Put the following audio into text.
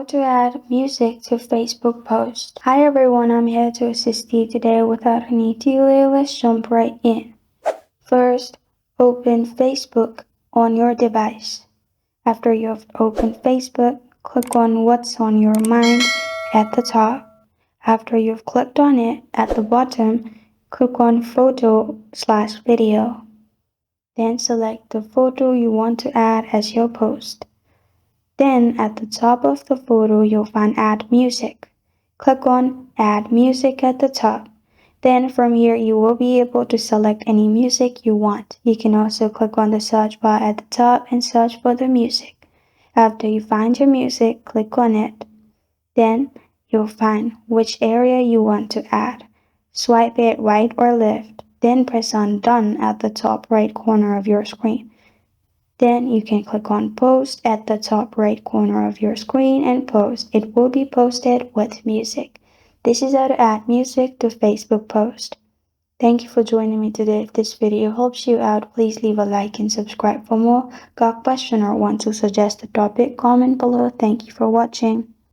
How to add music to Facebook post. Hi everyone, I'm here to assist you today. Without any delay, let's jump right in. First, open Facebook on your device. After you've opened Facebook, click on What's on Your Mind at the top. After you've clicked on it, at the bottom, click on Photo/Video. Then select the photo you want to add as your post. Then at the top of the photo you'll find Add Music. Click on Add Music at the top. Then from here you will be able to select any music you want. You can also click on the search bar at the top and search for the music. After you find your music, click on it. Then you'll find which area you want to add. Swipe it right or left. Then press on Done at the top right corner of your screen. Then you can click on Post at the top right corner of your screen and post. It will be posted with music. This is how to add music to Facebook post. Thank you for joining me today. If this video helps you out, please leave a like and subscribe for more. Got a question or want to suggest a topic? Comment below. Thank you for watching.